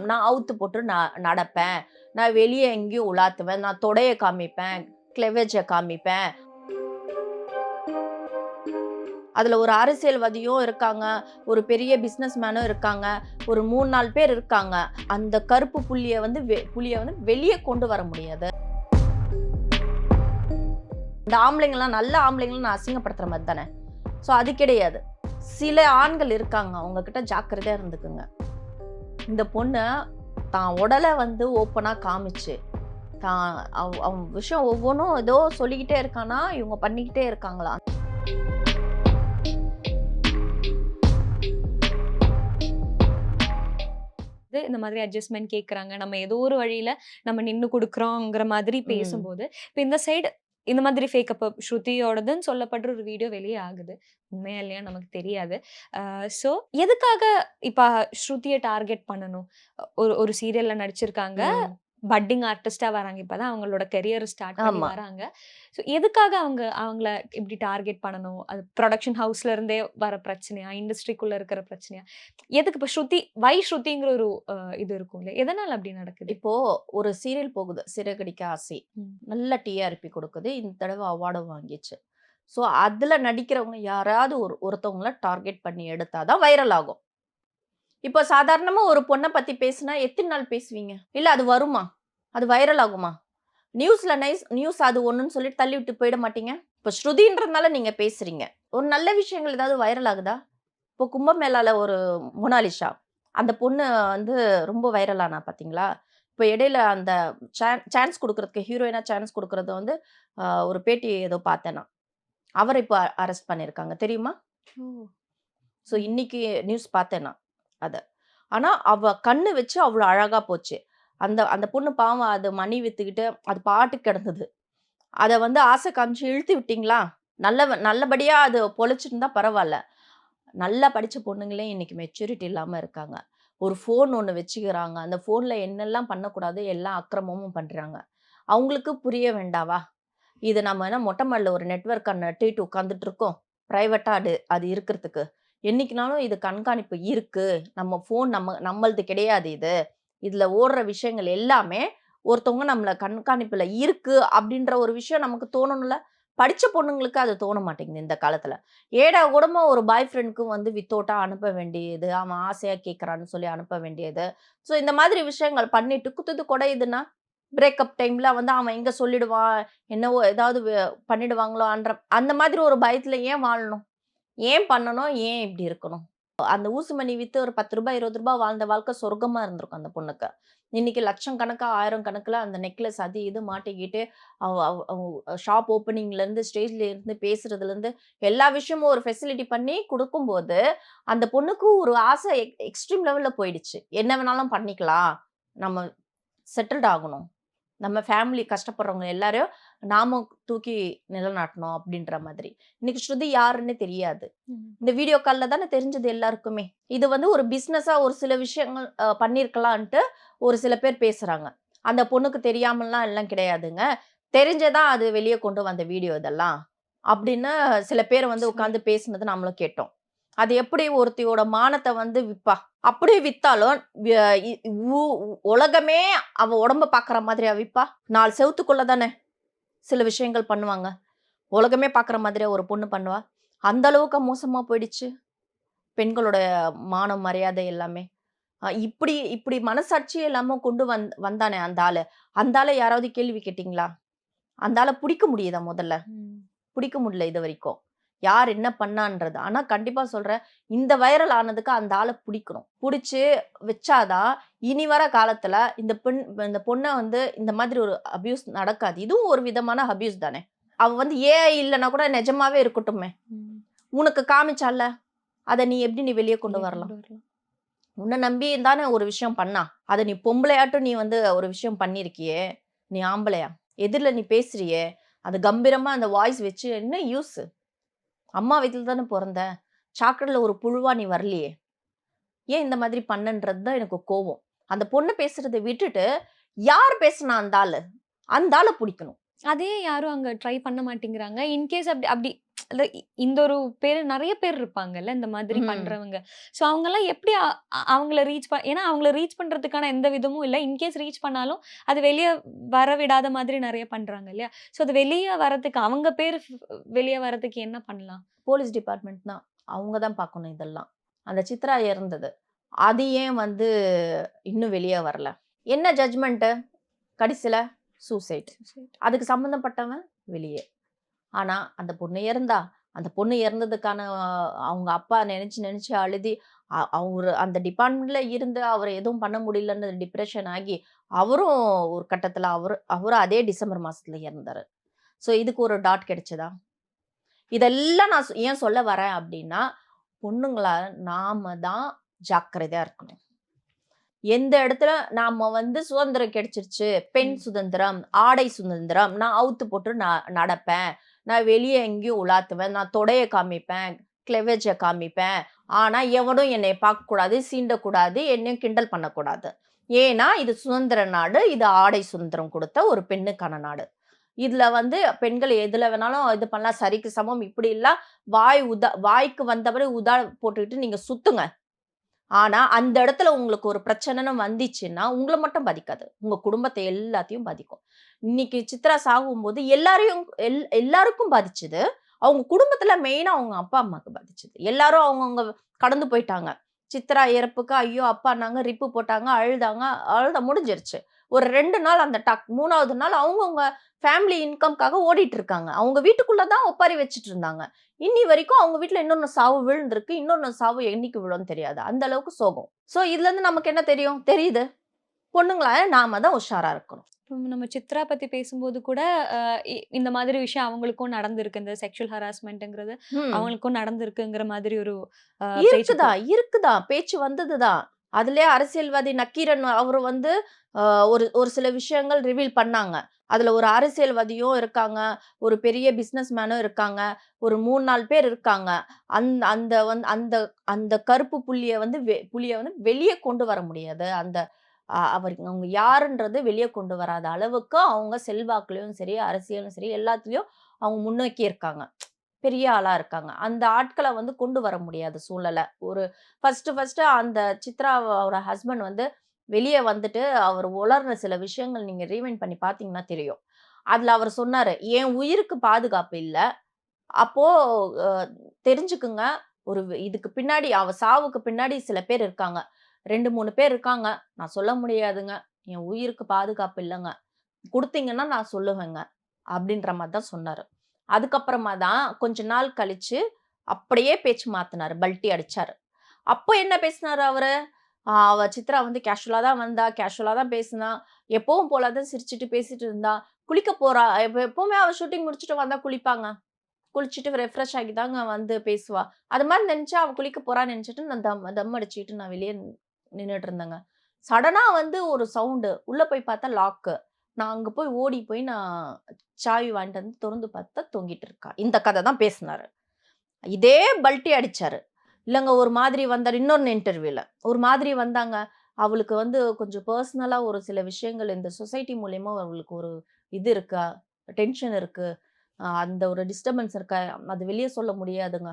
நான் அவுத்து போட்டு நடப்பேன், நான் வெளியே எங்கேயும் உலாத்துவேன், நான் தொடைய காமிப்பேன், கிளெவேஜை காமிப்பேன். அதுல ஒரு அரசியல்வாதியும் இருக்காங்க, ஒரு பெரிய பிசினஸ் மேனும் இருக்காங்க, ஒரு 3-4 பேர் இருக்காங்க. அந்த கருப்பு புள்ளிய வந்து வெளியே கொண்டு வர முடியாது. இந்த ஆம்பளைங்கலாம் நல்ல ஆம்பளைங்களும் நான் அசிங்கப்படுத்துற மாதிரி தானே. ஸோ அது கிடையாது. சில ஆண்கள் இருக்காங்க, அவங்க கிட்ட ஜாக்கிரதையா இருந்துக்குங்க. இந்த பொண்ணு தான் உடலை வந்து ஓப்பனா காமிச்சு தான் அவன் விஷயம் ஒவ்வொன்றும் ஏதோ சொல்லிக்கிட்டே இருக்கானா, இவங்க பண்ணிக்கிட்டே இருக்காங்களா. இந்த மாதிரி அட்ஜஸ்ட்மெண்ட் கேட்கறாங்க, நம்ம ஏதோ ஒரு வழியில நம்ம நின்னு கொடுக்குறோங்கிற மாதிரி பேசும்போது, இப்போ இந்த சைடு இந்த மாதிரி ஃபேக் அப் ஸ்ருதியோடதுன்னு சொல்லப்படுற ஒரு வீடியோ வெளியே ஆகுது. உண்மையா இல்லையா நமக்கு தெரியாது. ஸோ எதுக்காக இப்ப ஸ்ருதியை டார்கெட் பண்ணணும்? ஒரு ஒரு சீரியல்ல நடிச்சிருக்காங்க, பட்டிங் ஆர்டிஸ்டா வராங்க, இப்பதான் அவங்களோட கெரியர் ஸ்டார்ட் பண்ணி வராங்க. ஸோ எதுக்காக அவங்கள இப்படி டார்கெட் பண்ணணும்? அது ப்ரொடக்ஷன் ஹவுஸ்ல இருந்தே வர பிரச்சனையா, இண்டஸ்ட்ரிக்குள்ள இருக்கிற பிரச்சனையா? எதுக்கு இப்ப ஸ்ருதிங்கிற ஒரு இது இருக்கும் இல்லையா, எதனால அப்படி நடக்குது? இப்போ ஒரு சீரியல் போகுது, சிறகடிக்க ஆசை, நல்ல டிஆர்பி கொடுக்குது, இந்த தடவை அவார்டும் வாங்கிச்சு. ஸோ அதுல நடிக்கிறவங்க யாராவது ஒருத்தவங்கள டார்கெட் பண்ணி எடுத்தாதான் வைரல் ஆகும். இப்போ சாதாரணமா ஒரு பொண்ணை பத்தி பேசினா எத்தனை நாள் பேசுவீங்க? இல்ல அது வருமா? அது வைரல் ஆகுமா? நியூஸ் அது ஒண்ணுன்னு சொல்லிட்டு தள்ளி விட்டு போயிட மாட்டீங்க? இப்போ ஸ்ருதின்றதுனால நீங்க பேசுறீங்க. ஒரு நல்ல விஷயங்கள் ஏதாவது வைரல் ஆகுதா? இப்போ கும்பமேளால ஒரு மோனாலிஷா, அந்த பொண்ணு வந்து ரொம்ப வைரல் ஆனா பாத்தீங்களா? இப்போ இடையில அந்த சான்ஸ் கொடுக்கறதுக்கு, ஹீரோயினா சான்ஸ் கொடுக்கறது வந்து ஒரு பேட்டி ஏதோ பார்த்தேன் நான். அவரை இப்போ அரெஸ்ட் பண்ணியிருக்காங்க, தெரியுமா? ஸோ இன்னைக்கு நியூஸ் பார்த்தேன் நான் அத. ஆனா அவ கண்ணு வச்சு அவ்வளோ அழகா போச்சு. அந்த அந்த பொண்ணு பாவம் அது மணி வித்துக்கிட்டு அது பாட்டுக்கு கிடந்தது. அத வந்து ஆசை காமிச்சு இழுத்து விட்டீங்களா? நல்லபடியா அது பொழைச்சிருந்தா பரவால்ல. நல்லா படிச்ச பொண்ணுங்களே இன்னைக்கு மெச்சூரிட்டி இல்லாம இருக்காங்க. ஒரு ஃபோன் ஒண்ணு வச்சுக்கிறாங்க. அந்த ஃபோன்ல என்னெல்லாம் பண்ணக்கூடாதோ எல்லா அக்கிரமமும் பண்றாங்க. அவங்களுக்கு புரிய வேண்டாவா? இது நம்ம என்ன மொட்டை மாடில ஒரு நெட்வொர்க்க நட்டிட்டு உட்கார்ந்துட்டு இருக்கோம். பிரைவேட்டா அது இருக்கிறதுக்கு. என்னைக்குனாலும் இது கண்காணிப்பு இருக்கு. நம்ம ஃபோன் நம்மளது கிடையாது இது. இதுல ஓடுற விஷயங்கள் எல்லாமே ஒருத்தவங்க நம்மள கண்காணிப்புல இருக்கு அப்படின்ற ஒரு விஷயம் நமக்கு தோணணும்ல. படிச்ச பொண்ணுங்களுக்கு அது தோண மாட்டேங்குது இந்த காலத்துல. ஏடா கூடமா ஒரு பாய் ஃப்ரெண்ட்க்கு வந்து வித்தவுட்டா அனுப்ப வேண்டியது, அவன் ஆசையா கேட்கறான்னு சொல்லி அனுப்ப வேண்டியது. ஸோ இந்த மாதிரி விஷயங்கள் பண்ணிட்டு குத்துது கொடையுதுன்னா, பிரேக்கப் டைம்ல வந்து அவன் எங்க சொல்லிடுவான், என்னவோ ஏதாவது பண்ணிடுவாங்களோன்ற அந்த மாதிரி ஒரு பயத்துல ஏன் வாழணும்? ஏன் பண்ணணும்? ஏன் இப்படி இருக்கணும்? அந்த ஊசுமணி வித்து ஒரு ரூ. 10 ரூ. 20 வாழ்ந்த வாழ்க்கை சொர்க்கமா இருந்திருக்கும் அந்த பொண்ணுக்கு. இன்னைக்கு லட்சம் கணக்கா, 1000 கணக்குல அந்த நெக்லஸ் அது இது மாட்டிக்கிட்டு, அவ அவ அவ ஷாப் ஓப்பனிங்ல இருந்து, ஸ்டேஜ்ல இருந்து பேசுறதுல இருந்து, எல்லா விஷயமும் ஒரு ஃபெசிலிட்டி பண்ணி குடுக்கும்போது, அந்த பொண்ணுக்கு ஒரு ஆசை எக்ஸ்ட்ரீம் லெவல்ல போயிடுச்சு. என்ன வேணாலும் பண்ணிக்கலாம். நம்ம செட்டில்ட் ஆகணும். நம்ம ஃபேமிலி கஷ்டப்படுறவங்க எல்லாரையும் நாம தூக்கி நிலநாட்டணும் அப்படின்ற மாதிரி. இன்னைக்கு ஸ்ருதி யாருன்னு தெரியாது. இந்த வீடியோ கால்ல தானே தெரிஞ்சது எல்லாருக்குமே. இது வந்து ஒரு பிசினஸா ஒரு சில விஷயங்கள் பண்ணியிருக்கலான்ட்டு ஒரு சில பேர் பேசுறாங்க. அந்த பொண்ணுக்கு தெரியாமல்லாம் எல்லாம் கிடையாதுங்க. தெரிஞ்சதான் அது வெளிய கொண்டு வந்த வீடியோ இதெல்லாம். அப்படின்னு சில பேர் வந்து உட்கார்ந்து பேசினது நம்மளும் கேட்டோம். அது எப்படி ஒருத்தியோட மானத்த வந்து விப்பா? அப்படியே வித்தாலும் உலகமே அவ உடம்ப பார்க்குற மாதிரியா விப்பா? 4 செவுத்துக்குள்ள தானே சில விஷயங்கள் பண்ணுவாங்க. உலகமே பார்க்குற மாதிரியா ஒரு பொண்ணு பண்ணுவா? அந்த அளவுக்கு மோசமா போயிடுச்சு. பெண்களோட மானம், மரியாதை எல்லாமே. இப்படி இப்படி மனசாட்சியே இல்லாம கொண்டு வந்தானே அந்த ஆளு. அந்த ஆள யாராவது கேள்வி கேட்டீங்களா? அந்த ஆள புடிக்க முடியுதா முதல்ல? புடிக்க முடியல இதுவரைக்கும். யார் என்ன பண்ணான்றது. ஆனா கண்டிப்பா சொல்றேன், இந்த வைரல் ஆனதுக்கு அந்த ஆள புடிக்கணும். புடிச்சு வச்சாதான், இனி வர காலத்துல இந்த பொண்ண வந்து இந்த மாதிரி ஒரு அபியூஸ் நடக்காது. இதுவும் ஒரு விதமான அபியூஸ் தானே. அவ வந்து ஏஐ இல்லன்னா கூட நிஜமாவே இருக்கட்டுமே. உனக்கு காமிச்சால்ல, அத நீ எப்படி வெளிய கொண்டு வரலாம்? உன்ன நம்பி தானே ஒரு விஷயம் பண்ணா. அத நீ பொம்பளையாட்டும் நீ வந்து ஒரு விஷயம் பண்ணியிருக்கியே. நீ ஆம்பளையா? எதிர்ல நீ பேசுறியே. அது கம்பீரமா அந்த வாய்ஸ் வச்சு என்ன யூஸ்? அம்மா வயித்துல தானே பொறந்த. சாக்கடைல ஒரு புழுவா நீ வரலையே. ஏன் இந்த மாதிரி பண்ணன்றது தான் எனக்கு கோவம். அந்த பொண்ணு பேசுறத விட்டுட்டு, யார் பேசுனா அந்த ஆளு? அந்த ஆள புடிக்கணும். அதே யாரும் அங்க ட்ரை பண்ண மாட்டேங்கிறாங்க. இன்கேஸ் அப்படி அப்படி இந்த ஒரு பேர் நெறைய பேர் இருப்பாங்கல்ல, இந்த மாதிரி ம். பண்றவங்க. ஸோ அவங்கலாம் எப்படி அவங்கள ஏன்னா அவங்கள ரீச் பண்றதுக்கான எந்த விதமும் இல்ல. இன்கேஸ் ரீச் பண்ணாலும், அது வெளிய வர விடாத மாதிரி நெறைய பண்றாங்க இல்லையா? ஸோ அது வெளிய வரதுக்கு அவங்க பேரு வெளிய வரதுக்கு என்ன பண்ணலாம்? போலீஸ் டிபார்ட்மெண்ட் தான். அவங்க தான் பார்க்கணும் இதெல்லாம். அந்த சித்ரா இறந்தது. அது ஏன் வந்து இன்னும் வெளிய வரல? என்ன ஜட்ஜ்மென்ட்டு? கடைசில சூசைட். அதுக்கு சம்மந்தப்பட்டவன் வெளிய. ஆனா, அந்த பொண்ணு இறந்தா, அந்த பொண்ணு இறந்ததுக்கான அவங்க அப்பா நெனச்சு நெனச்சு அழுதி, அவரு அந்த டிபார்ட்மெண்ட்ல இருந்து அவர எதுவும் பண்ண முடியலன்னு டிப்ரஷன் ஆகி, அவரும் ஒரு கட்டத்துல அவரும் அதே டிசம்பர் மாசத்துல இறந்தாரு. ஸோ இதுக்கு ஒரு டாட் கிடைச்சதா? இதெல்லாம் நான் ஏன் சொல்ல வரேன் அப்டின்னா, பொண்ணுங்களா நாம தான் ஜாக்கிரதையா இருக்கணும். எந்த இடத்துல நாம வந்து சுதந்திரம் கிடைச்சிருச்சு, பெண் ம். சுதந்திரம், ஆடை சுதந்திரம், நான் அவுத்து போட்டு நடப்பேன். நான் வெளிய எங்கேயும் உலாத்துவேன். நான் தொடைய காமிப்பேன், கிளெவேஜ காமிப்பேன். ஆனா, எவனும் என்னைய பார்க்கக்கூடாது, சீண்டக்கூடாது, என்னையும் கிண்டல் பண்ணக்கூடாது. ஏன்னா, இது சுதந்திர நாடு. இது ஆடை சுதந்திரம் கொடுத்த ஒரு பெண்ணுக்கான நாடு. இதுல வந்து பெண்கள் எதுல வேணாலும் இது பண்ணலாம். சரிக்கு சமம் இப்படிலாம் வாய்க்கு வந்தபடி போட்டுக்கிட்டு நீங்க சுத்துங்க. ஆனா, அந்த இடத்துல உங்களுக்கு ஒரு பிரச்சனைன்னு வந்துச்சுன்னா, உங்கள மட்டும் பாதிக்காது. உங்க குடும்பத்த எல்லாத்தையும் பாதிக்கும். இன்னைக்கு சித்ரா சாகும்போது எல்லாருக்கும் பாதிச்சது. அவங்க குடும்பத்துல மெயினா அவங்க அப்பா, அம்மாக்கு பாதிச்சது. எல்லாரும் அவங்கவங்க கடந்து போயிட்டாங்க. சித்ரா இறப்புக்கு ஐயோ! அப்பான்னாங்க, ரிப்பு போட்டாங்க, அழுதாங்க. அவ்வளதான் முடிஞ்சிருச்சு. ஒரு 2 நாள் அந்த 3வது நாள் அவங்கவங்க ஃபேமிலி இன்கம்க்காக ஓடிட்டு இருக்காங்க. அவங்க வீட்டுக்குள்ள தான் ஒப்பாரி வச்சுட்டு இருந்தாங்க. இன்னி வரைக்கும் அவங்க வீட்ல இன்னொன்னு சாவு விழுந்திருக்கு. இன்னொன்னு சாவு என்னைக்கு விழும்னு தெரியாது. அந்த அளவுக்கு சோகம். சோ இதுலருந்து நமக்கு என்ன தெரியும்? தெரியுது. பொண்ணுங்களா நாம தான் உஷாரா இருக்கணும். இப்போ நம்ம சித்ரா பத்தி பேசும்போது கூட, அ இந்த மாதிரி விஷயம் அவங்களுக்கும் நடந்திருக்கு. இந்த செக்ஷுவல் ஹராஸ்மென்ட்ங்கிறது ம். அவங்களுக்கும் நடந்திருக்குங்கிற மாதிரி ஒரு பேச்சு இருக்குதா. பேச்சு வந்ததுதான். அதிலயே அரசியல்வாதி நக்கீரன் அவரு வந்து அ ஒரு ஒரு சில விஷயங்கள் ரிவீல் பண்ணாங்க. அதுல ஒரு அரசியல்வாதியும் இருக்காங்க. ஒரு பெரிய பிசினஸ் மேனும் இருக்காங்க. ஒரு 3, 4 பேர் இருக்காங்க. அந்த அந்த வந்து அந்த அந்த கருப்பு புள்ளிய வந்து வெளிய கொண்டு வர முடியாது. அந்த அவங்க யாருன்றது வெளிய கொண்டு வராத அளவுக்கு அவங்க செல்வாக்குலயும் சரி, அரசியலும் சரி எல்லாத்துலயும் அவங்க முன்னோக்கி இருக்காங்க. பெரிய ஆளா இருக்காங்க. அந்த ஆட்கள வந்து கொண்டு வர முடியாத சூழ்நிலை. ஒரு ஃபர்ஸ்ட்டு அந்த சித்ராவோட ஹஸ்பண்ட் வந்து வெளிய வந்துட்டு, அவர் உளறுன சில விஷயங்கள் நீங்க ரீவைண்ட் பண்ணி பார்த்தீங்கன்னா தெரியும். அதுல அவர் சொன்னாரு, "என் உயிருக்கு பாதுகாப்பு இல்ல. அப்போ அ தெரிஞ்சுக்குங்க, இதுக்கு பின்னாடி அவ சாவுக்கு பின்னாடி சில பேர் இருக்காங்க. 2, 3 பேர் இருக்காங்க. நான் சொல்ல முடியாதுங்க. என் உயிருக்கு பாதுகாப்பு இல்லங்க. குடுத்தீங்கன்னா நான் சொல்லுவேங்க." அப்படின்ற மாரி தான் சொன்னாரு. அதுக்கப்புறமா தான் கொஞ்ச நாள் கழிச்சு, அப்படியே பேச்சு மாத்துனாரு. பல்டி அடிச்சாரு. அப்போ என்ன பேசினாரு அவரு? அவ சித்ரா வந்து கேஷுவலா தான் வந்தா, கேஷுவலா தான் பேசினா, எப்பவும் போல தான் சிரிச்சுட்டு பேசிட்டு இருந்தா. குளிக்க போறா. எப்பவுமே அவ ஷூட்டிங் முடிச்சுட்டு வந்தா குளிப்பாங்க. குளிச்சுட்டு ரெஃப்ரெஷ் ஆகி தாங்க வந்து பேசுவா. அது மாரி நெனச்சு அவ குளிக்க போறான்னு நெனச்சுட்டு நான் தம் அடிச்சுட்டு நான் வெளிய நின்னுட்டு இருந்தேங்க. சடனா வந்து ஒரு சவுண்டு. உள்ள போய் பார்த்தா லாக்கு. நான் அங்க போய் ஓடி போய் நான் சாவி வாங்கிட்டு வந்து தொறந்து பார்த்தா தொங்கிட்டு இருக்கா. இந்த கத தான் பேசுனாரு. இதே பல்டி அடிச்சாரு. இல்லங்க ஒரு மாதிரி வந்தாரு இன்னொரு இன்டர்வியூல. ஒரு மாதிரி வந்தாங்க. அவளுக்கு வந்து கொஞ்சம் பெர்சனலா ஒரு சில விஷயங்கள் இந்த சொசைட்டி மூலியமா அவளுக்கு ஒரு இது இருக்கா, டென்ஷன் இருக்கு. அந்த ஒரு டிஸ்டர்பன்ஸ் இருக்கா, அது வெளிய சொல்ல முடியாதுங்க.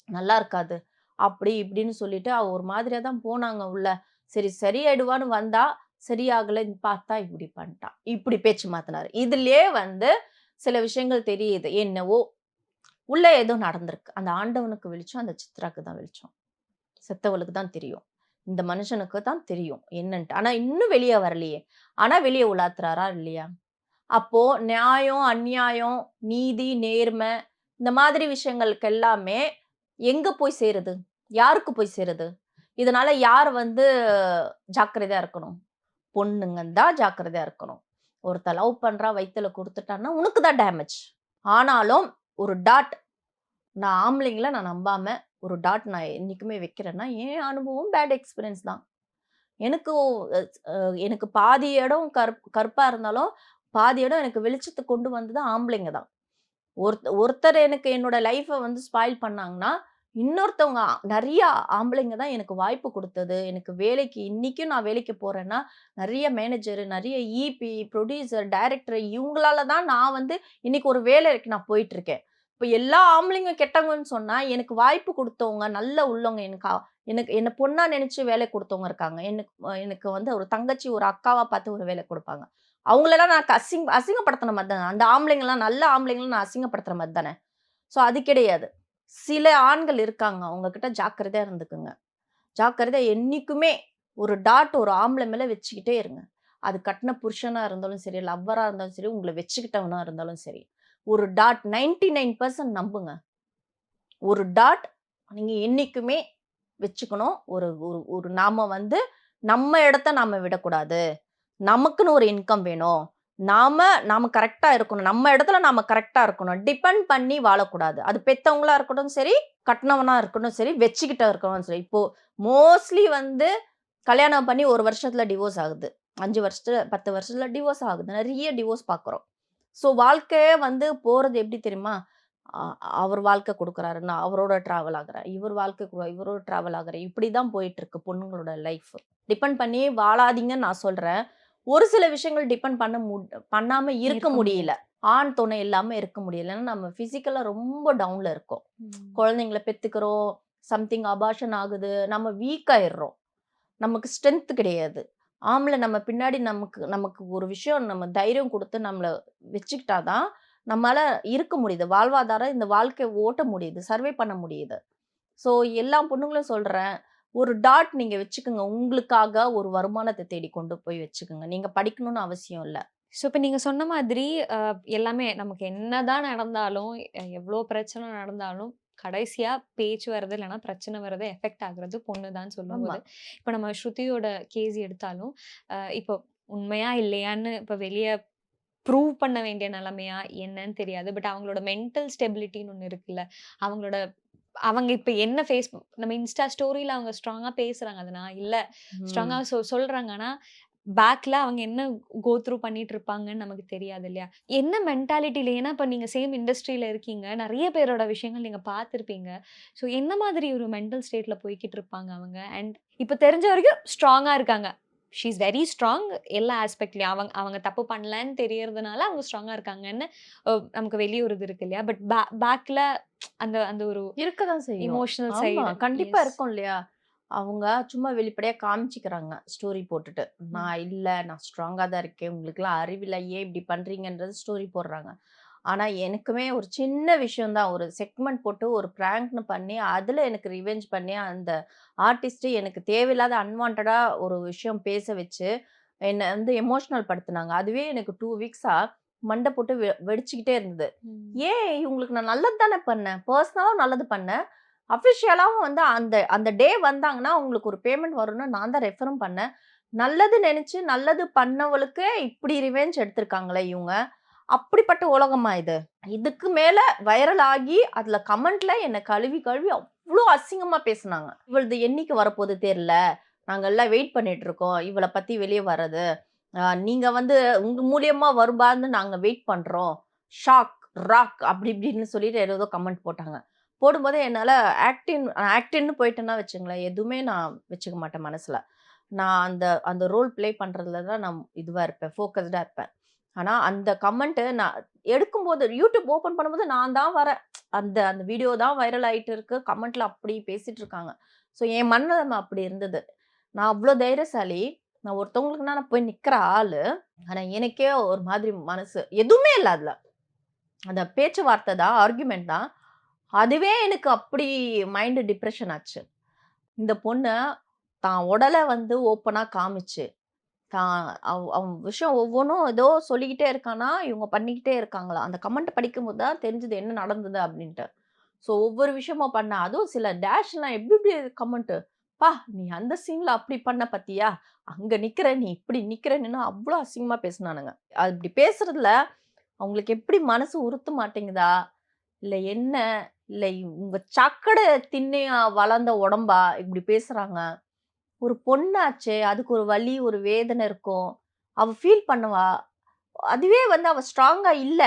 நல்லா இருக்காது. அப்படி இப்படின்னு சொல்லிட்டு அவ ஒரு மாதிரியா தான் போனாங்க உள்ள. சரி சரியாயிடுவான்னு வந்தா, சரியாகலன்னு பார்த்தா இப்படி பண்ணிட்டா. இப்படி பேச்சு மாத்துனாரு. இதிலயே வந்து சில விஷயங்கள் தெரியுது. என்னவோ உள்ள ஏதோ நடந்திருக்கு. அந்த ஆண்டவனுக்கு வெளிச்சம், அந்த சித்ராக்கு தான் வெளிச்சம். செத்தவளுக்கு தான் தெரியும். இந்த மனுஷனுக்கு தான் தெரியும் என்னன்ட்டு. ஆனா இன்னும் வெளிய வரலையே. ஆனா வெளிய உலாத்துறாரா இல்லையா? அப்போ நியாயம், அநியாயம், நீதி, நேர்மை இந்த மாதிரி விஷயங்களுக்கு எல்லாமே எங்க போய் சேருது? யாருக்கு போய் சேருது? இதனால யார் வந்து ஜாக்கிரதையா இருக்கணும்? பொண்ணுங்க தான் ஜாக்கிரதையா இருக்கணும். ஒருத்தன் லவ் பண்றா, வயித்துல குடுத்துட்டான்னா, உனக்கு தான் டேமேஜ். ஆனாலும் ஒரு டாட் நான் ஆம்பளைங்கள நான் நம்பாம, ஒரு டாட் நான் என்னைக்குமே வைக்கிறேன்னா, என் அனுபவம் பேட் எக்ஸ்பீரியன்ஸ் தான். எனக்கு அ அ எனக்கு பாதி இடம் கருப்பா இருந்தாலும், பாதி இடம் எனக்கு வெளிச்சத்த கொண்டு வந்தது ஆம்பளைங்க தான். ஒருத்தர் எனக்கு என்னோட லைஃப வந்து ஸ்பாயில் பண்ணாங்கன்னா, இன்னொருத்தவங்க நெறைய ஆம்பளைங்க தான் எனக்கு வாய்ப்பு குடுத்தது. எனக்கு வேலைக்கு இன்னைக்கும் நான் வேலைக்கு போறேன்னா, நெறைய மேனேஜர், நெறைய ஈபி, புரொடியூசர், டைரக்டர் இவங்களால தான் நான் வந்து இன்னைக்கு ஒரு வேலைக்கு நான் போயிட்டுருக்கேன். இப்ப எல்லா ஆம்பளைங்க கெட்டவங்கன்னு சொன்னா, எனக்கு வாய்ப்பு குடுத்தவங்க, நல்ல உள்ளவங்க, எனக்கு என்ன பொண்ணா நெனச்சு வேலை குடுத்தவங்க இருக்காங்க. எனக்கு வந்து ஒரு தங்கச்சி, ஒரு அக்காவா பார்த்து ஒரு வேலை குடுப்பாங்க. அவங்களலாம் நான் அசிங்கப்படுத்துன மாரி தானே. அந்த ஆம்பளைங்கலாம் நல்ல ஆம்பளைங்கள நான் அசிங்கப்படுத்துற மாரி தானே. ஸோ அது கிடையாது. சில ஆண்கள் இருக்காங்க. அவங்க கிட்ட ஜாக்கிரதையா இருந்துக்குங்க. ஜாக்கிரதையா என்னைக்குமே ஒரு டாட் ஒரு ஆம்பள மேல வச்சுக்கிட்டே இருங்க. அது கட்ன புருஷனா இருந்தாலும் சரி, லவ்வரா இருந்தாலும் சரி, உங்கள வச்சுக்கிட்டவனா இருந்தாலும் சரி. ஒரு டாட் 99% நம்புங்க. ஒரு டாட் நீங்க என்னைக்குமே வச்சுக்கணும். ஒரு ஒரு ஒரு நாம வந்து நம்ம இடத்த நாம விடக்கூடாது. நமக்குன்னு ஒரு இன்கம் வேணும். நாம நாம கரெக்ட்டா இருக்கணும். நம்ம இடத்துல நாம கரெக்ட்டா இருக்கணும். டிபெண்ட் பண்ணி வாழக்கூடாது. அது பெத்தவங்களா இருக்கட்டும் சரி, கட்னவனா இருக்கட்டும் சரி, வச்சுக்கிட்ட இருக்கவும் சரி. இப்போ மோஸ்ட்லி வந்து கல்யாணம் பண்ணி 1 வருஷத்துல டிவோர்ஸ் ஆகுது. 5 வருஷத்துல 10 வருஷத்துல டிவோர்ஸ் ஆகுது. நெறைய டிவோர்ஸ் பார்க்குறோம். ஸோ வாழ்க்கையே வந்து போறது எப்படி தெரியுமா? அ அவர் வாழ்க்கை குடுக்குறாரு. நான் அவரோட டிராவல் ஆகுறேன். இவர் வாழ்க்கை இவரோட டிராவல் ஆகுறேன். இப்படிதான் போயிட்டுருக்கு பொண்ணுங்களோட லைஃப். டிபெண்ட் பண்ணி வாழாதீங்கன்னு நான் சொல்றேன். ஒரு சில விஷயங்கள் டிபெண்ட் பண்ணாம இருக்க இருக்க முடியல. முடியாது. ஆண் துணை இல்லாம இருக்க முடியல. ஏன்னா நம்ம பிசிக்கலா ரொம்ப டவுன்ல இருக்கோம். ம். குழந்தைங்கள பெத்துக்கிறோம். சம்திங் அபார்ஷன் ஆகுது. நம்ம வீக் ஆயிடுறோம். நமக்கு ஸ்ட்ரென்த் கிடையாது. ஆம்பள நம்ம பின்னாடி நமக்கு நமக்கு ஒரு விஷயம் நம்ம தைரியம் குடுத்து நம்மள வச்சுக்கிட்டா தான், நம்மால இருக்க முடியுது. வாழ்வாதாரம் இந்த வாழ்க்கைய ஓட்ட முடியுது. சர்வே பண்ண முடியுது. ஸோ எல்லா பொண்ணுங்களும் சொல்றேன். ஒரு டாட் நீங்க வச்சுக்கங்க. உங்களுக்காக ஒரு வருமானத்த தேடி கொண்டு போய் வச்சுக்கங்க. நீங்க படிக்கணும்னு அவசியம் இல்ல. ஸோ இப்ப நீங்க சொன்ன மாதிரி அ எல்லாமே நமக்கு என்னதான் நடந்தாலும், எவ்ளோ பிரச்சனை நடந்தாலும், கடைசியா பேச்சு வர்றது, இல்லன்னா பிரச்சனை வர்றது, எஃபெக்ட் ஆகுறது பொண்ணு தான் ஆமா. சொல்லும்போது, இப்ப நம்ம ஸ்ருதியோட கேஸ் எடுத்தாலும், இப்போ உண்மையா இல்லையான்னு இப்ப வெளிய ப்ரூவ் பண்ண வேண்டிய நிலைமையா என்னன்னு தெரியாது. பட் அவங்களோட மென்டல் ஸ்டெபிலிட்டின்னு ஒண்ணு இருக்குல்ல. அவங்களோட அவங்க இப்ப என்ன ஃபேஸ் நம்ம இன்ஸ்டா ஸ்டோரில அவங்க ஸ்ட்ராங்கா பேசுறாங்க. அது நான் இல்ல. ஸ்ட்ராங்கா ம். சொல்றாங்க. ஆனா, பேக்ல அவங்க என்ன கோ த்ரூ பண்ணிட்டு இருப்பாங்கன்னு நமக்கு தெரியாது இல்லையா? என்ன மென்டாலிட்டில ஏன்னா இப்ப நீங்க சேம் இண்டஸ்ட்ரியில இருக்கீங்க. நெறைய பேரோட விஷயங்கள் நீங்க பார்த்திருப்பீங்க. ஸோ என்ன மாதிரி ஒரு மென்டல் ஸ்டேட்ல போய்க்கிட்டு இருப்பாங்க அவங்க? அண்ட் இப்ப தெரிஞ்ச வரைக்கும் ஸ்ட்ராங்கா இருக்காங்க. ஷி இஸ் வெரி ஸ்ட்ராங் எல்லா ஆஸ்பெக்ட்லயும். அவங்க அவங்க தப்பு பண்ணலன்னு தெரியறதுனால அவங்க ஸ்ட்ராங்கா இருக்காங்கன்னு நமக்கு வெளிய ஒரு இது இருக்கு இல்லையா? பட் பேக்ல அந்த அந்த ஒரு இருக்க தான் செய்யும். எமோஷனல் ஆமா. சைடு. கண்டிப்பா எஸ். இருக்கும் இல்லையா? அவங்க சும்மா வெளிப்படையா காமிச்சுக்கிறாங்க. ஸ்டோரி போட்டுட்டு. ம். நான் ஸ்ட்ராங்கா தான் இருக்கேன். உங்களுக்கெல்லாம் அறிவில்ல. ஏன் இப்படி பண்றீங்கன்றது ஸ்டோரி போடுறாங்க. ஆனா, எனக்குமே ஒரு சின்ன விஷயம் தான். ஒரு செக்மெண்ட் போட்டு ஒரு பிராங்க்ன்னு பண்ணி, அதுல எனக்கு ரிவெஞ்ச் பண்ணி, அந்த ஆர்டிஸ்ட் எனக்கு தேவையில்லாத அன்வான்டடா ஒரு விஷயம் பேச வச்சு, என்ன வந்து எமோஷனல் படுத்துனாங்க. அதுவே எனக்கு 2 வீக்ஸா மண்ட போட்டு வெடிச்சுக்கிட்டே இருந்தது. ம். ஏன் இவங்களுக்கு நான் நல்லது தானே பண்ணேன். பெர்சனலாவும் நல்லது பண்ணேன். அஃபிஷியலாவும் வந்து அந்த அந்த டே வந்தாங்கன்னா, உங்களுக்கு ஒரு பேமெண்ட் வரும்னு நான் தான் ரெஃபரும் பண்ணேன். நல்லது நெனச்சு, நல்லது பண்ணவளுக்கு இப்படி ரிவெஞ்ச் எடுத்திருக்காங்களே இவங்க. அப்படிப்பட்ட உலகமா இது? இதுக்கு மேல வைரல் ஆகி, அதுல கமெண்ட்ல என்ன கழுவி கழுவி அவ்ளோ அசிங்கமா பேசுனாங்க. "இவளது என்னைக்கு வரப்போது தெர்ல. நாங்கலாம் வெயிட் பண்ணிட்டு இருக்கோம். இவள பத்தி வெளிய வர்றது. நீங்க வந்து உங்க மூலியமா வரும்பான்னு நாங்க வெயிட் பண்றோம். ஷாக், ராக்" அப்படி இப்படின்னு சொல்லிட்டு ஏதேதோ கமெண்ட் போட்டாங்க. போடும்போது என்னால ஆக்டிங்ன்னு போயிட்டேன்னா வச்சுங்களேன், எதுவுமே நான் வச்சுக்க மாட்டேன் மனசுல. நான் அந்த அந்த ரோல் ப்ளே பண்றதுல தான் நான் இதுவா இருப்பேன். ஃபோக்கஸ்டா இருப்பேன். ஆனா அந்த கமெண்ட் நான் எடுக்கும்போது YouTube ஓப்பன் பண்ணும்போது நான் தான் வரேன். அந்த அந்த வீடியோ தான் வைரல் ஆயிட்டு இருக்கு. கமெண்ட்ல அப்படி பேசிட்டு இருக்காங்க. ஸோ என் மனநிலைமை அப்படி இருந்தது. நான் அவ்ளோ தைரியசாலி. நான் ஒருத்தவங்களுக்குன்னா நான் போய் நிக்கிற ஆளு. ஆனா எனக்கே ஒரு மாதிரி மனசு எதுவுமே இல்ல அதுல. அந்த பேச்சுவார்த்தை தான், ஆர்குமென்ட் தான். அதுவே எனக்கு அப்படி மைண்ட் டிப்ரஷன் ஆச்சு. இந்த பொண்ணு தான் உடல வந்து ஓப்பனா காமிச்சு, தான் அவன் விஷயம் ஒவ்வொன்னும் ஏதோ சொல்லிக்கிட்டே இருக்கானா, இவங்க பண்ணிக்கிட்டே இருக்காங்களாம். அந்த கமெண்ட் படிக்கும்போது தான் தெரிஞ்சது என்ன நடந்தது அப்டின்ட்டு. ஸோ ஒவ்வொரு விஷயமா பண்ணா. அதுவும் சில டேஷ்லாம் எப்டி எப்டி கமெண்ட். "ப்பா! நீ அந்த சீன்ல அப்டி பண்ண பாத்தியா? அங்க நிக்கிற நீ இப்டி நிக்கிறன்னு" அவ்ளோ அசிங்கமா பேசுனானுங்க. அது இப்டி பேசுறதுல அவங்களுக்கு எப்டி மனசு உறுத்த மாட்டேங்குதா? இல்ல என்ன? இல்ல உங்க சக்கட தின்னு வளர்ந்த உடம்பா இப்டி பேசுறாங்க? ஒரு பொண்ணாச்சே! அதுக்கு ஒரு வலி, ஒரு வேதனை இருக்கும். அவ ஃபீல் பண்ணுவா. அதுவே வந்து அவ ஸ்ட்ராங்கா இல்ல.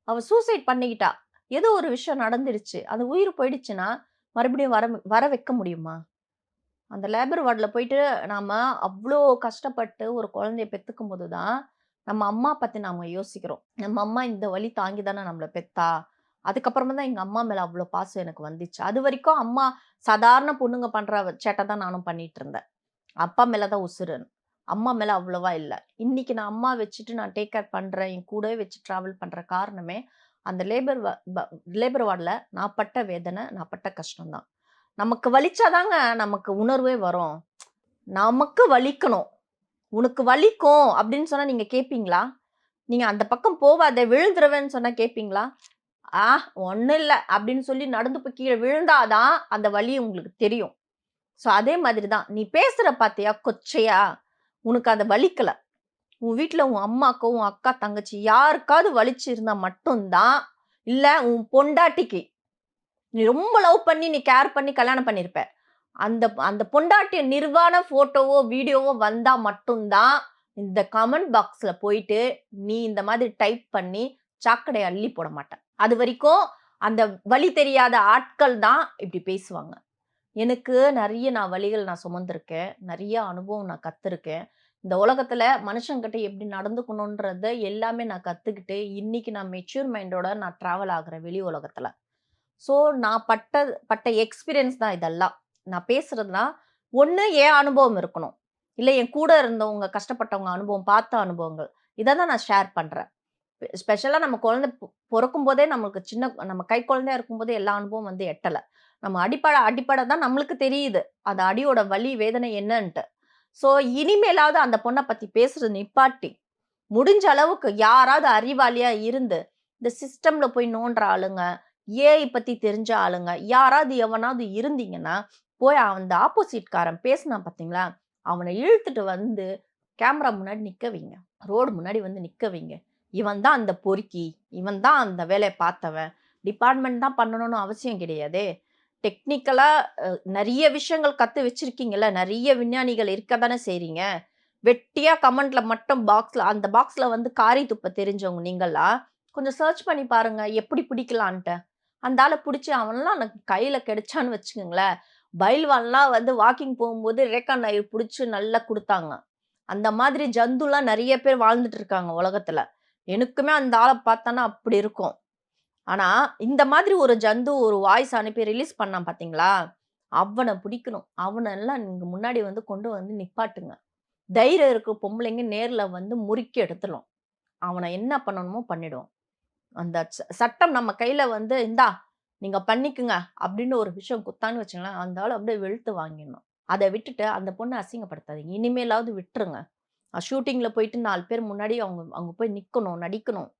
அவ சூசைட் பண்ணிக்கிட்டா. ஏதோ ஒரு விஷயம் நடந்துருச்சு. அந்த உயிர் போயிடுச்சுன்னா, மறுபடியும் வர வைக்க முடியுமா? அந்த லேபர் வார்டுல போயிட்டு நாம அவ்ளோ கஷ்டப்பட்டு ஒரு குழந்தைய பெத்துக்கும்போது தான், நம்ம அம்மா பத்தி நாம யோசிக்கிறோம். நம்ம அம்மா இந்த வலி தாங்கி தானே நம்மள பெத்தா. அதுக்கப்புறமா தான் எங்க அம்மா மேல அவ்வளோ பாசம் எனக்கு வந்துச்சு. அது வரைக்கும் அம்மா சாதாரண பொண்ணுங்க பண்ற சேட்டை தான் நானும் பண்ணிட்டு இருந்தேன். அப்பா மேல தான் உசுரு. அம்மா மேல அவ்வளவா இல்ல. இன்னைக்கு நான் அம்மா வச்சுட்டு நான் டேக் கேர் பண்றேன். என் கூடவே வச்சு டிராவல் பண்ற காரணமே, அந்த லேபர் வார்டுல நான் பட்ட வேதனை, நான் பட்ட கஷ்டம் தான். நமக்கு வலிச்சாதாங்க நமக்கு உணர்வே வரும். நமக்கு வலிக்கணும். உனக்கு வலிக்கும் அப்படின்னு சொன்னா நீங்க கேட்பீங்களா? நீங்க அந்த பக்கம் போவாத விழுந்துருவேன்னு சொன்னா கேட்பீங்களா? ஒண்ணும் இல்ல அப்படின்னு சொல்லி நடந்து போய் கீழ விழுந்தாதான் அந்த வலி உங்களுக்கு தெரியும். ஸோ அதே மாதிரி தான். நீ பேசுற பாத்தியா கொச்சையா? உனக்கு அது வலிக்கல. உன் வீட்ல உன் அம்மாக்கோ, உன் அக்கா, தங்கச்சி யாருக்காவது வலிச்சிருந்தா மட்டும் தான், இல்ல உன் பொண்டாட்டிக்கு நீ ரொம்ப லவ் பண்ணி, நீ கேர் பண்ணி கல்யாணம் பண்ணியிருப்ப. அந்த அந்த பொண்டாட்டிய நிர்வாண ஃபோட்டோவோ, வீடியோவோ வந்தா மட்டும் தான், இந்த கமெண்ட் பாக்ஸ்ல போயிட்டு, நீ இந்த மாதிரி டைப் பண்ணி சாக்கடைய அள்ளி போட மாட்ட. அது வரைக்கும் அந்த வலி தெரியாத ஆட்கள் தான் இப்படி பேசுவாங்க. எனக்கு நெறைய வலிகள் நான் சுமந்திருக்கேன். நெறைய அனுபவம் நான் கத்துருக்கேன். இந்த உலகத்துல மனுஷங்கிட்ட எப்படி நடந்துக்கணும்ன்றத எல்லாமே நான் கத்துக்கிட்டு, இன்னைக்கு நான் மெச்சூர் மைண்டோட நான் டிராவல் ஆகுறேன் வெளி உலகத்துல. ஸோ நான் பட்ட எக்ஸ்பீரியன்ஸ் தான் இதெல்லாம். நான் பேசுறதுலாம், ஒண்ணு என் அனுபவம் இருக்கணும். இல்ல என் கூட இருந்தவங்க கஷ்டப்பட்டவங்க அனுபவம், பார்த்த அனுபவங்கள். இத தான் நான் ஷேர் பண்றேன். ஸ்பெஷலா நம்ம குழந்தை பொறக்கும்போதே நமக்கு நம்ம கை குழந்தையா இருக்கும்போதே எல்லா அனுபவம் வந்து எட்டல. நம்ம அடிப்படை தான் நம்மளுக்கு தெரியுது. அந்த அடியோட வலி, வேதனை என்னன்ட்டு. ஸோ இனிமேலாவது அந்த பொண்ண பத்தி பேசுறது நிப்பாட்டி, முடிஞ்ச அளவுக்கு யாராவது அறிவாளியா இருந்து, இந்த சிஸ்டம்ல போய் நோண்டுற ஆளுங்க, ஏஐ பத்தி தெரிஞ்ச ஆளுங்க, யாராவது எவனாவது இருந்தீங்கன்னா, போய் அந்த ஆப்போசிட்காரன் பேசுனான் பார்த்தீங்களா? அவன இழுத்துட்டு வந்து கேமரா முன்னாடி நிக்க வைங்க. ரோடு முன்னாடி வந்து நிக்க வைங்க. இவன் தான் அந்த பொறுக்கி. இவன் தான் அந்த வேலைய பார்த்தவன். டிபார்ட்மெண்ட் தான் பண்ணணும்னு அவசியம் கிடையாதே. டெக்னிக்கலா நெறைய விஷயங்கள் கத்து வச்சிருக்கீங்கல்ல. நெறைய விஞ்ஞானிகள் இருக்க தானே செய்றீங்க. வெட்டியா கமெண்ட்ல மட்டும் அந்த பாக்ஸ்ல வந்து காரி துப்ப தெரிஞ்சவங்க நீங்கலாம், கொஞ்சம் சர்ச் பண்ணி பாருங்க. எப்படி பிடிக்கலான்ட்டு. அந்த ஆள புடிச்சு அவன்லாம் எனக்கு கையில கிடைச்சான்னு வச்சுக்கோங்களேன், பைல்வான்லாம் வந்து வாக்கிங் போகும்போது ரேகா நாயர் புடிச்சு நல்லா குடுத்தாங்க. அந்த மாதிரி ஜந்துலாம் நெறைய பேர் வாழ்ந்துட்டு இருக்காங்க உலகத்துல. எனக்குமே அந்த ஆள பார்த்தோன்னா அப்படி இருக்கும். ஆனா, இந்த மாதிரி ஒரு ஜந்து ஒரு வாய்ஸ் அனுப்பி ரிலீஸ் பண்ணான் பார்த்தீங்களா? அவன பிடிக்கணும். அவனெல்லாம் நீங்க முன்னாடி வந்து கொண்டு வந்து நிப்பாட்டுங்க. தைரியம் இருக்க பொம்பளைங்க நேர்ல வந்து முறுக்கி எடுத்துரும். அவன என்ன பண்ணணுமோ பண்ணிடும். அந்த சட்டம் நம்ம கையில வந்து, "இந்தா நீங்க பண்ணிக்குங்க" அப்படின்னு ஒரு விஷயம் குத்தான்னு வச்சுங்களேன், அந்த ஆள அப்படியே வெளுத்து வாங்கிடணும். அத விட்டுட்டு அந்த பொண்ண அசிங்கப்படுத்தாதீங்க. இனிமேலாவது விட்டுருங்க. ஷூட்டிங்ல போயிட்டு 4 பேர் முன்னாடி அவங்க அவங்க போய் நிக்கணும், நடிக்கணும்.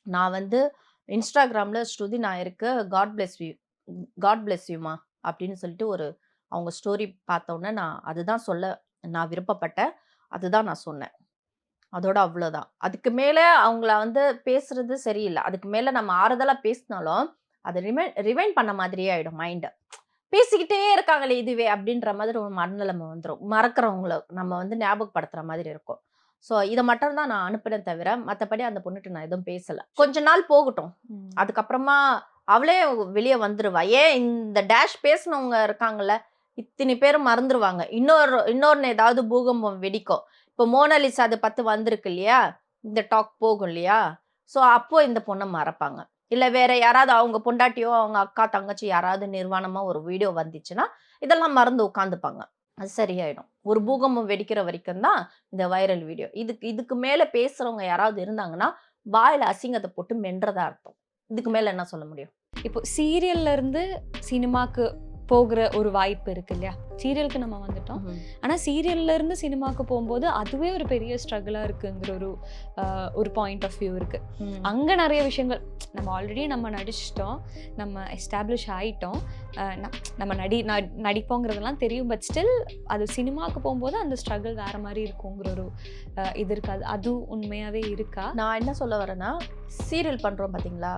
நான் வந்து Instagramல ஸ்ருதி நாயருக்கு காட் பிளெஸ் யூ மா அப்படின்னு சொல்லிட்டு அவங்க ஸ்டோரி பார்த்தோன்னே நான் அதுதான் சொல்ல நான் விருப்பப்பட்டேன். அதுதான் நான் சொன்னேன். அதோட அவ்வளோதான். அதுக்கு மேல அவங்கள வந்து பேசுறது சரியில்ல. அதுக்கு மேல நம்ம ஆறுதலா பேசினாலும், அத ரிவைண்ட் பண்ண மாதிரியே ஆயிடும் மைண்ட். பேசிக்கிட்டே இருக்காங்களே இதுவே அப்படின்ற மாதிரி ஒரு மனநிலைமை வந்துரும். மறக்கிறவங்கள நம்ம வந்து ஞாபகப்படுத்துற மாதிரி இருக்கும். ஸோ இத மட்டும் தான் நான் அனுப்பினேன் தவிர, மத்தபடி அந்த பொண்ணுட்ட நான் எதுவும் பேசல. கொஞ்ச நாள் போகட்டும். அதுக்கப்புறமா அவளே வெளிய வந்துருவா. ஏன் இந்த டேஷ் பேசினவங்க இருக்காங்கல்ல, இத்தனை பேரும் மறந்துருவாங்க. இன்னொன்னு ஏதாவது பூகம்பம் வெடிக்கும். இப்போ மோனாலிசா அது 10 வந்திருக்கு இல்லையா? இந்த டாக் போகும் இல்லையா? ஸோ அப்போ இந்த பொண்ண மறப்பாங்க. இல்ல வேற யாராவது அவங்க பொண்டாட்டியோ, அவங்க அக்கா, தங்கச்சி யாராவது நிர்வாணமா ஒரு வீடியோ வந்துச்சுன்னா, இதெல்லாம் மறந்து உட்காந்துப்பாங்க. அது சரியாயிடும். ஒரு பூகம்பம் வெடிக்கிற வரைக்கும் தான் இந்த வைரல் வீடியோ. இதுக்கு மேல பேசுறவங்க யாராவது இருந்தாங்கன்னா, வாயில அசிங்கத்த போட்டு மென்றதா அர்த்தம். இதுக்கு மேல என்ன சொல்ல முடியும்? இப்போ சீரியல்ல இருந்து சினிமாக்கு போகிற ஒரு வாய்ப்பு இருக்கு இல்லையா? சீரியலுக்கு நம்ம வந்துட்டோம். ஆனா சீரியல்ல இருந்து சினிமாக்கு போகும்போது அதுவே ஒரு பெரிய ஸ்ட்ரகிளா இருக்குங்கிற ஒரு பாயிண்ட் ஆஃப் வியூ இருக்கு. அங்க நிறைய விஷயங்கள் நம்ம ஆல்ரெடி நம்ம நடிச்சிட்டோம், நம்ம எஸ்டாப்ளிஷ் ஆயிட்டோம், நம்ம நடிப்போங்கிறதெல்லாம் தெரியும். பட் ஸ்டில் அது சினிமாக்கு போகும்போது அந்த ஸ்ட்ரகிள் வேற மாதிரி இருக்குங்கிற ஒரு இது இருக்காது. அது உண்மையாவே இருக்கா? நான் என்ன சொல்ல வரேன்னா, சீரியல் பண்றோம் பாத்தீங்களா?